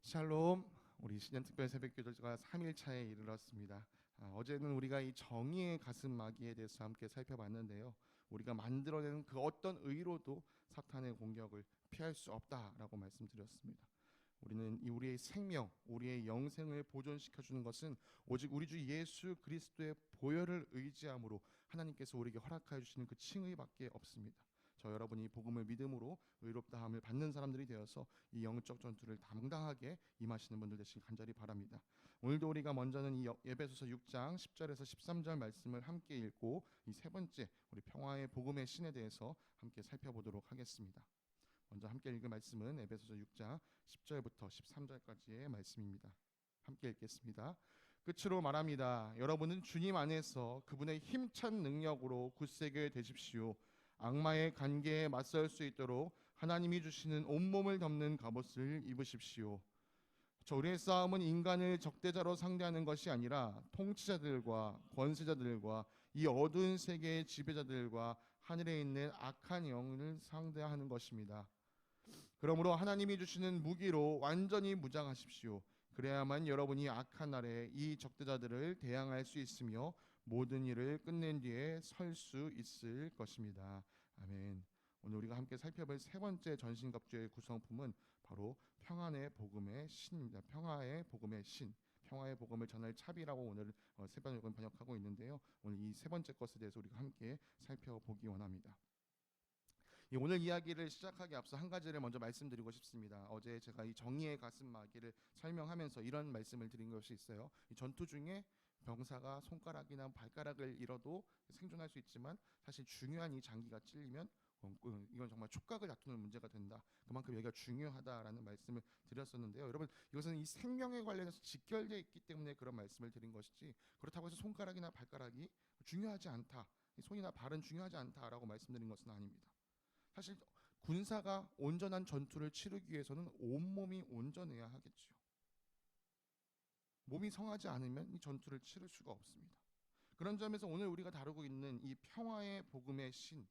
샬롬. 우리 신년특별 새벽기도가 3일차에 이르렀습니다. 어제는 우리가 이 정의의 가슴막이에 대해서 함께 살펴봤는데요. 우리가 만들어내는 그 어떤 의로도 사탄의 공격을 피할 수 없다라고 말씀드렸습니다. 우리는 우리의 생명, 우리의 영생을 보존시켜주는 것은 오직 우리 주 예수 그리스도의 보혈을 의지함으로 하나님께서 우리에게 허락하여 주시는 그 칭의밖에 없습니다. 저 여러분이 복음을 믿음으로 의롭다함을 받는 사람들이 되어서 이 영적 전투를 당당하게 임하시는 분들 되시길 간절히 바랍니다. 오늘도 우리가 먼저는 이 에베소서 6장 10절에서 13절 말씀을 함께 읽고 이 세 번째 우리 평화의 복음의 신에 대해서 함께 살펴보도록 하겠습니다. 먼저 함께 읽을 말씀은 에베소서 6장 10절부터 13절까지의 말씀입니다. 함께 읽겠습니다. 끝으로 말합니다. 여러분은 주님 안에서 그분의 힘찬 능력으로 굳세게 되십시오. 악마의 관계에 맞설 수 있도록 하나님이 주시는 온몸을 덮는 갑옷을 입으십시오. 우리의 싸움은 인간을 적대자로 상대하는 것이 아니라 통치자들과 권세자들과 이 어두운 세계의 지배자들과 하늘에 있는 악한 영을 상대하는 것입니다. 그러므로 하나님이 주시는 무기로 완전히 무장하십시오. 그래야만 여러분이 악한 날에 이 적대자들을 대항할 수 있으며 모든 일을 끝낸 뒤에 설 수 있을 것입니다. 아멘. 오늘 우리가 함께 살펴볼 세 번째 전신갑주의 구성품은 바로 평안의 복음의 신입니다. 평화의 복음의 신. 평화의 복음을 전할 차비라고 오늘 새벽을 번역하고 있는데요. 오늘 이 세 번째 것에 대해서 우리가 함께 살펴보기 원합니다. 오늘 이야기를 시작하기 앞서 한 가지를 먼저 말씀드리고 싶습니다. 어제 제가 이 정의의 가슴막이를 설명하면서 이런 말씀을 드린 것이 있어요. 이 전투 중에 병사가 손가락이나 발가락을 잃어도 생존할 수 있지만 사실 중요한 이 장기가 찔리면 이건 정말 촉각을 다투는 문제가 된다. 그만큼 여기가 중요하다라는 말씀을 드렸었는데요. 여러분, 이것은 이 생명에 관련해서 직결되어 있기 때문에 그런 말씀을 드린 것이지, 그렇다고 해서 손가락이나 발가락이 중요하지 않다, 손이나 발은 중요하지 않다라고 말씀드린 것은 아닙니다. 사실 군사가 온전한 전투를 치르기 위해서는 온몸이 온전해야 하겠지요. 몸이 성하지 않으면 이 전투를 치를 수가 없습니다. 그런 점에서 오늘 우리가 다루고 있는 이 평화의 복음의 신,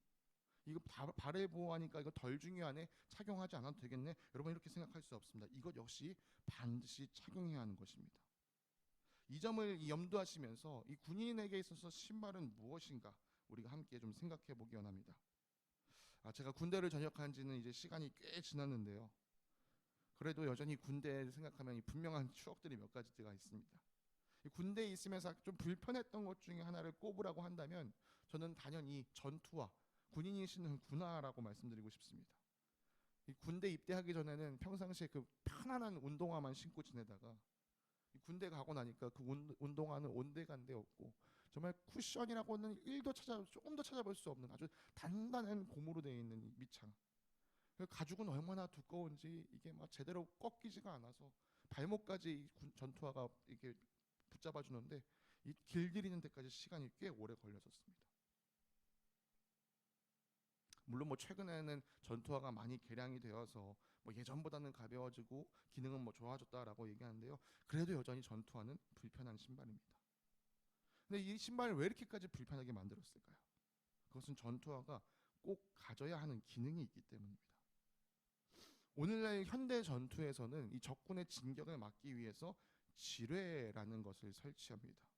이거 발을 보호하니까 이거 덜 중요하네, 착용하지 않아도 되겠네, 여러분 이렇게 생각할 수 없습니다. 이것 역시 반드시 착용해야 하는 것입니다. 이 점을 염두하시면서 이 군인에게 있어서 신발은 무엇인가 우리가 함께 좀 생각해 보기 원합니다. 제가 군대를 전역한 지는 이제 시간이 꽤 지났는데요. 그래도 여전히 군대를 생각하면 분명한 추억들이 몇 가지가 있습니다. 이 군대에 있으면서 좀 불편했던 것 중에 하나를 꼽으라고 한다면 저는 단연히 전투화, 군인이 신는 군화라고 말씀드리고 싶습니다. 이 군대 입대하기 전에는 평상시에 그 편안한 운동화만 신고 지내다가 이 군대 가고 나니까 그 운동화는 온데간데 없고 정말 쿠션이라고는 조금 더 찾아볼 수 없는 아주 단단한 고무로 되어 있는 이 밑창. 그 가죽은 얼마나 두꺼운지 이게 막 제대로 꺾이지가 않아서 발목까지 전투화가 이렇게 붙잡아 주는데 이 길들이는 데까지 시간이 꽤 오래 걸렸었습니다. 물론 최근에는 전투화가 많이 개량이 되어서 예전보다는 가벼워지고 기능은 좋아졌다라고 얘기하는데요. 그래도 여전히 전투화는 불편한 신발입니다. 근데 이 신발을 왜 이렇게까지 불편하게 만들었을까요? 그것은 전투화가 꼭 가져야 하는 기능이 있기 때문입니다. 오늘날 현대 전투에서는 이 적군의 진격을 막기 위해서 지뢰라는 것을 설치합니다.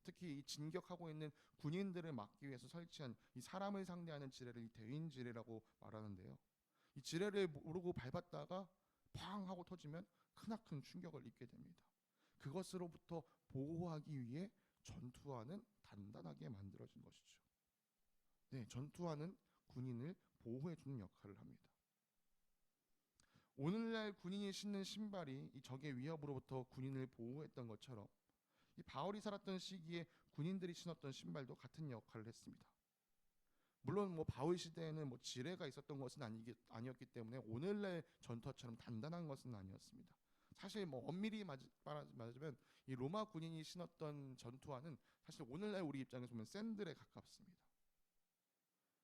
특히 이 진격하고 있는 군인들을 막기 위해서 설치한 이 사람을 상대하는 지뢰를 이 대인 지뢰라고 말하는데요. 이 지뢰를 모르고 밟았다가 팡 하고 터지면 크나큰 충격을 입게 됩니다. 그것으로부터 보호하기 위해 전투화는 단단하게 만들어진 것이죠. 네, 전투화는 군인을 보호해주는 역할을 합니다. 오늘날 군인이 신는 신발이 이 적의 위협으로부터 군인을 보호했던 것처럼 이 바울이 살았던 시기에 군인들이 신었던 신발도 같은 역할을 했습니다. 물론 바울 시대에는 지뢰가 있었던 것은 아니었기 때문에 오늘날 전투화처럼 단단한 것은 아니었습니다. 사실 엄밀히 말하자면 이 로마 군인이 신었던 전투화는 사실 오늘날 우리 입장에서 보면 샌들에 가깝습니다.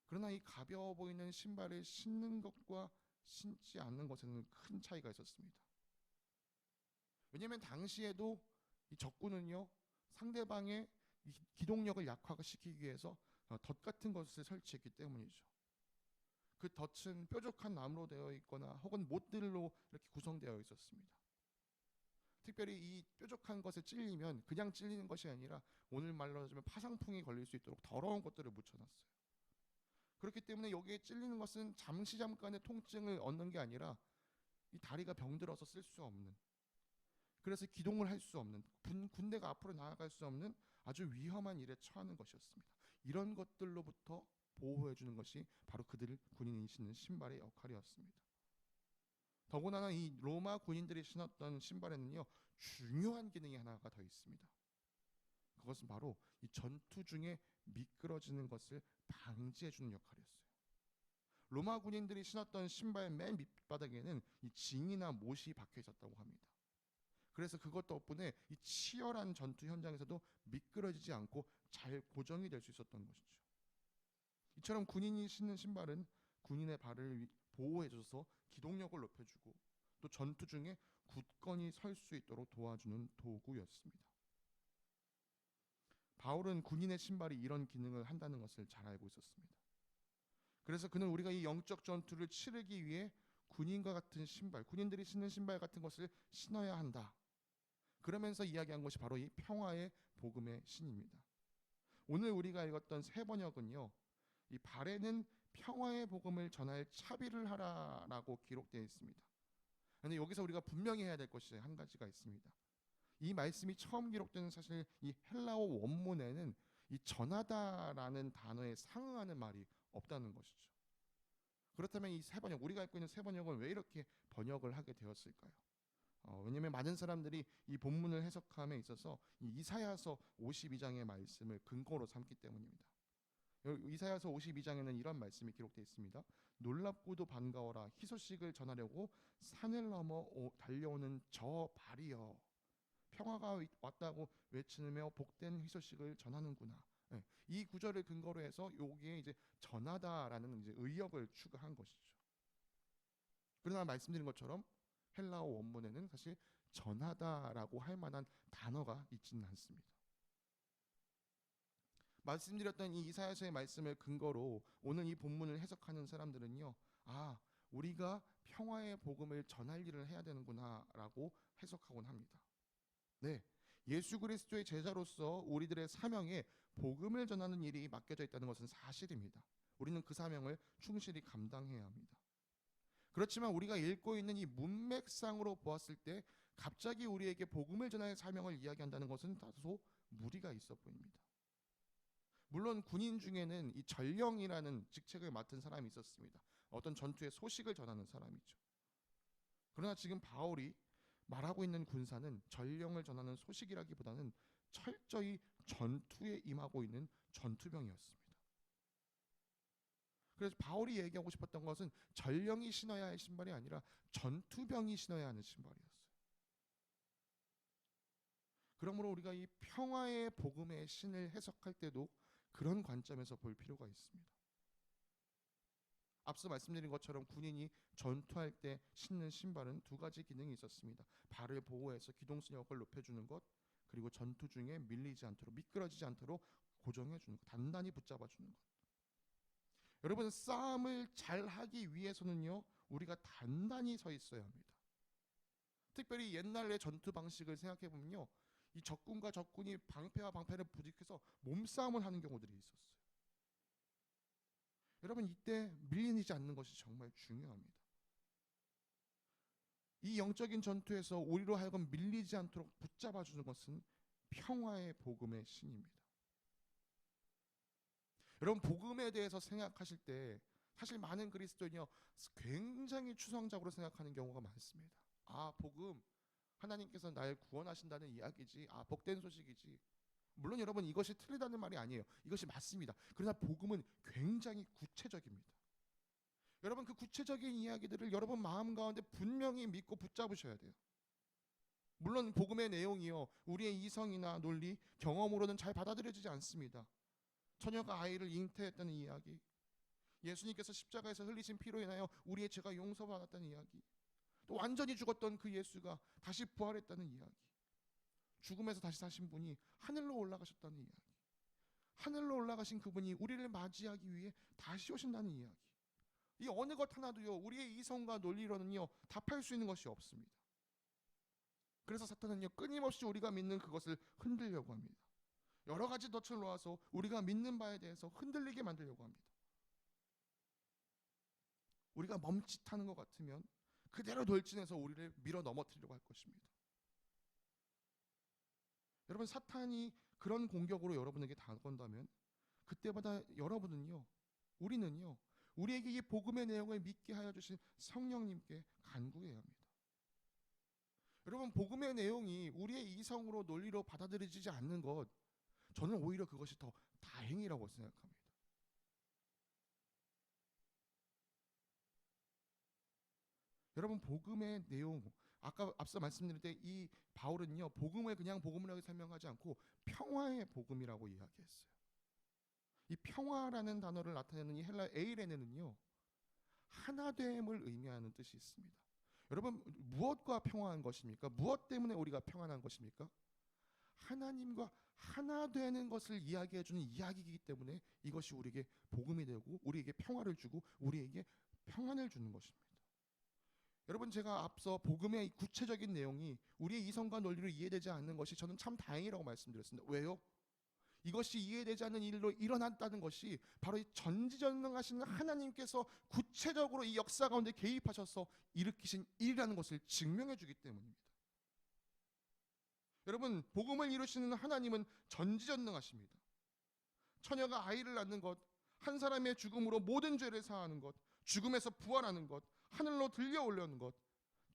그러나 이 가벼워 보이는 신발을 신는 것과 신지 않는 것에는 큰 차이가 있었습니다. 왜냐하면 당시에도 이 적군은요, 상대방의 이 기동력을 약화시키기 위해서 덫 같은 것을 설치했기 때문이죠. 그 덫은 뾰족한 나무로 되어 있거나 혹은 못들로 이렇게 구성되어 있었습니다. 특별히 이 뾰족한 것에 찔리면 그냥 찔리는 것이 아니라 오늘 말로 하자면 파상풍이 걸릴 수 있도록 더러운 것들을 묻혀놨어요. 그렇기 때문에 여기에 찔리는 것은 잠시 잠깐의 통증을 얻는 게 아니라 이 다리가 병들어서 쓸 수 없는, 그래서 기동을 할 수 없는, 군대가 앞으로 나아갈 수 없는 아주 위험한 일에 처하는 것이었습니다. 이런 것들로부터 보호해 주는 것이 바로 그들 군인이 신는 신발의 역할이었습니다. 더군다나 이 로마 군인들이 신었던 신발에는요, 중요한 기능이 하나가 더 있습니다. 그것은 바로 이 전투 중에 미끄러지는 것을 방지해 주는 역할이었어요. 로마 군인들이 신었던 신발 맨 밑바닥에는 이 징이나 못이 박혀 있었다고 합니다. 그래서 그것 덕분에 이 치열한 전투 현장에서도 미끄러지지 않고 잘 고정이 될 수 있었던 것이죠. 이처럼 군인이 신는 신발은 군인의 발을 보호해줘서 기동력을 높여주고 또 전투 중에 굳건히 설 수 있도록 도와주는 도구였습니다. 바울은 군인의 신발이 이런 기능을 한다는 것을 잘 알고 있었습니다. 그래서 그는 우리가 이 영적 전투를 치르기 위해 군인과 같은 신발, 군인들이 신는 신발 같은 것을 신어야 한다. 그러면서 이야기한 것이 바로 이 평화의 복음의 신입니다. 오늘 우리가 읽었던 세 번역은요, 이 발에는 평화의 복음을 전할 차비를 하라라고 기록되어 있습니다. 그런데 여기서 우리가 분명히 해야 될 것이 한 가지가 있습니다. 이 말씀이 처음 기록되는 사실 이 헬라어 원문에는 이 전하다라는 단어에 상응하는 말이 없다는 것이죠. 그렇다면 이 세 번역, 우리가 읽고 있는 세 번역은 왜 이렇게 번역을 하게 되었을까요? 왜냐하면 많은 사람들이 이 본문을 해석함에 있어서 이 이사야서 52장의 말씀을 근거로 삼기 때문입니다. 이사야서 52장에는 이런 말씀이 기록되어 있습니다. 놀랍고도 반가워라, 희소식을 전하려고 산을 넘어 달려오는 저 발이여, 평화가 왔다고 외치며 복된 희소식을 전하는구나. 네, 이 구절을 근거로 해서 여기에 이제 전하다라는 이제 의역을 추가한 것이죠. 그러나 말씀드린 것처럼 헬라어 원문에는 사실 전하다라고 할 만한 단어가 있지는 않습니다. 말씀드렸던 이 이사야서의 말씀을 근거로 오늘 이 본문을 해석하는 사람들은요, 우리가 평화의 복음을 전할 일을 해야 되는구나라고 해석하곤 합니다. 네, 예수 그리스도의 제자로서 우리들의 사명에 복음을 전하는 일이 맡겨져 있다는 것은 사실입니다. 우리는 그 사명을 충실히 감당해야 합니다. 그렇지만 우리가 읽고 있는 이 문맥상으로 보았을 때 갑자기 우리에게 복음을 전하는 사명을 이야기한다는 것은 다소 무리가 있어 보입니다. 물론 군인 중에는 이 전령이라는 직책을 맡은 사람이 있었습니다. 어떤 전투의 소식을 전하는 사람이죠. 그러나 지금 바울이 말하고 있는 군사는 전령을 전하는 소식이라기보다는 철저히 전투에 임하고 있는 전투병이었습니다. 그래서 바울이 얘기하고 싶었던 것은 전령이 신어야 할 신발이 아니라 전투병이 신어야 하는 신발이었어요. 그러므로 우리가 이 평화의 복음의 신을 해석할 때도 그런 관점에서 볼 필요가 있습니다. 앞서 말씀드린 것처럼 군인이 전투할 때 신는 신발은 두 가지 기능이 있었습니다. 발을 보호해서 기동력을 높여주는 것, 그리고 전투 중에 밀리지 않도록, 미끄러지지 않도록 고정해주는 것, 단단히 붙잡아주는 것. 여러분, 싸움을 잘 하기 위해서는요, 우리가 단단히 서 있어야 합니다. 특별히 옛날의 전투 방식을 생각해 보면요, 이 적군과 적군이 방패와 방패를 부딪혀서 몸싸움을 하는 경우들이 있었어요. 여러분, 이때 밀리지 않는 것이 정말 중요합니다. 이 영적인 전투에서 우리로 하여금 밀리지 않도록 붙잡아주는 것은 평화의 복음의 신입니다. 여러분, 복음에 대해서 생각하실 때 사실 많은 그리스도인이요, 굉장히 추상적으로 생각하는 경우가 많습니다. 복음, 하나님께서 날 구원하신다는 이야기지, 복된 소식이지. 물론 여러분, 이것이 틀리다는 말이 아니에요. 이것이 맞습니다. 그러나 복음은 굉장히 구체적입니다. 여러분, 그 구체적인 이야기들을 여러분 마음 가운데 분명히 믿고 붙잡으셔야 돼요. 물론 복음의 내용이요, 우리의 이성이나 논리, 경험으로는 잘 받아들여지지 않습니다. 처녀가 아이를 잉태했다는 이야기, 예수님께서 십자가에서 흘리신 피로 인하여 우리의 죄가 용서받았다는 이야기, 또 완전히 죽었던 그 예수가 다시 부활했다는 이야기, 죽음에서 다시 사신 분이 하늘로 올라가셨다는 이야기, 하늘로 올라가신 그분이 우리를 맞이하기 위해 다시 오신다는 이야기, 이 어느 것 하나도요, 우리의 이성과 논리로는요 답할 수 있는 것이 없습니다. 그래서 사탄은요, 끊임없이 우리가 믿는 그것을 흔들려고 합니다. 여러 가지 덫을 놓아서 우리가 믿는 바에 대해서 흔들리게 만들려고 합니다. 우리가 멈칫하는 것 같으면 그대로 돌진해서 우리를 밀어 넘어뜨리려고 할 것입니다. 여러분, 사탄이 그런 공격으로 여러분에게 다가온다면 그때마다 여러분은요, 우리는요, 우리에게 이 복음의 내용을 믿게 하여 주신 성령님께 간구해야 합니다. 여러분, 복음의 내용이 우리의 이성으로 논리로 받아들여지지 않는 것, 저는 오히려 그것이 더 다행이라고 생각합니다. 여러분, 복음의 내용, 아까 앞서 말씀드릴 때 이 바울은요, 복음을 그냥 복음이라고 설명하지 않고 평화의 복음이라고 이야기했어요. 이 평화라는 단어를 나타내는 이 헬라 에이레네는요, 하나됨을 의미하는 뜻이 있습니다. 여러분, 무엇과 평화한 것입니까? 무엇 때문에 우리가 평안한 것입니까? 하나님과 하나 되는 것을 이야기해 주는 이야기이기 때문에 이것이 우리에게 복음이 되고 우리에게 평화를 주고 우리에게 평안을 주는 것입니다. 여러분, 제가 앞서 복음의 구체적인 내용이 우리의 이성과 논리로 이해되지 않는 것이 저는 참 다행이라고 말씀드렸습니다. 왜요? 이것이 이해되지 않는 일로 일어났다는 것이 바로 이 전지전능하신 하나님께서 구체적으로 이 역사 가운데 개입하셔서 일으키신 일이라는 것을 증명해 주기 때문입니다. 여러분, 복음을 이루시는 하나님은 전지전능하십니다. 처녀가 아이를 낳는 것, 한 사람의 죽음으로 모든 죄를 사하는 것, 죽음에서 부활하는 것, 하늘로 들려 올려는 것,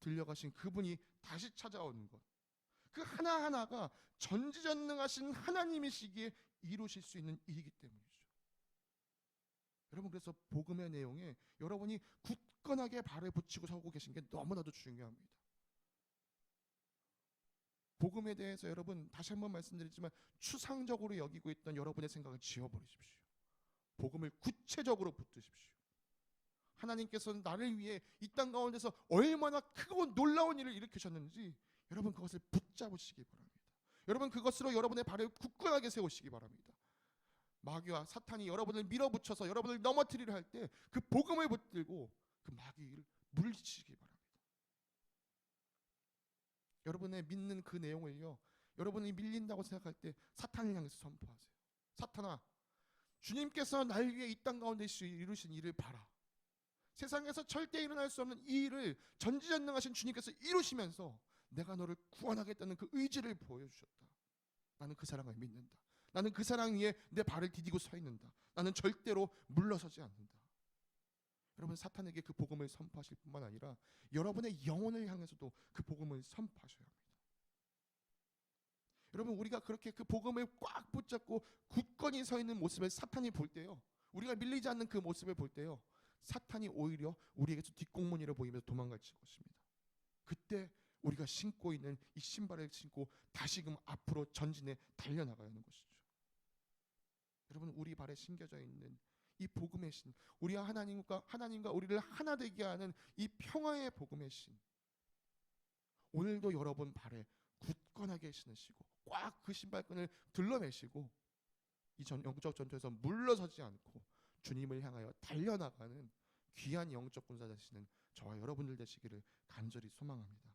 들려가신 그분이 다시 찾아오는 것, 그 하나하나가 전지전능하신 하나님이시기에 이루실 수 있는 일이기 때문이죠. 여러분, 그래서 복음의 내용에 여러분이 굳건하게 발을 붙이고 서고 계신 게 너무나도 중요합니다. 복음에 대해서 여러분, 다시 한번 말씀드리지만 추상적으로 여기고 있던 여러분의 생각을 지워버리십시오. 복음을 구체적으로 붙드십시오. 하나님께서는 나를 위해 이 땅 가운데서 얼마나 크고 놀라운 일을 일으키셨는지 여러분, 그것을 붙잡으시기 바랍니다. 여러분, 그것으로 여러분의 발을 굳건하게 세우시기 바랍니다. 마귀와 사탄이 여러분을 밀어붙여서 여러분을 넘어뜨리려 할 때 그 복음을 붙들고 그 마귀를 물리치시기 바랍니다. 여러분의 믿는 그 내용을요, 여러분이 밀린다고 생각할 때 사탄을 향해서 선포하세요. 사탄아, 주님께서 날 위해 이 땅 가운데 이루신 일을 봐라. 세상에서 절대 일어날 수 없는 이 일을 전지전능하신 주님께서 이루시면서 내가 너를 구원하겠다는 그 의지를 보여주셨다. 나는 그 사랑을 믿는다. 나는 그 사랑 위에 내 발을 디디고 서 있는다. 나는 절대로 물러서지 않는다. 여러분, 사탄에게 그 복음을 선포하실 뿐만 아니라 여러분의 영혼을 향해서도 그 복음을 선포하셔야 합니다. 여러분, 우리가 그렇게 그 복음을 꽉 붙잡고 굳건히 서 있는 모습을 사탄이 볼 때요, 우리가 밀리지 않는 그 모습을 볼 때요, 사탄이 오히려 우리에게서 뒷공문이라 보이면서 도망갈 것입니다. 그때 우리가 신고 있는 이 신발을 신고 다시금 앞으로 전진해 달려나가야 하는 것이죠. 여러분, 우리 발에 신겨져 있는 이 복음의 신, 우리와 하나님과 우리를 하나 되게 하는 이 평화의 복음의 신, 오늘도 여러분 발에 굳건하게 신으시고 꽉 그 신발끈을 들러매시고 이 영적 전투에서 물러서지 않고 주님을 향하여 달려나가는 귀한 영적 군사 되시는 저와 여러분들 되시기를 간절히 소망합니다.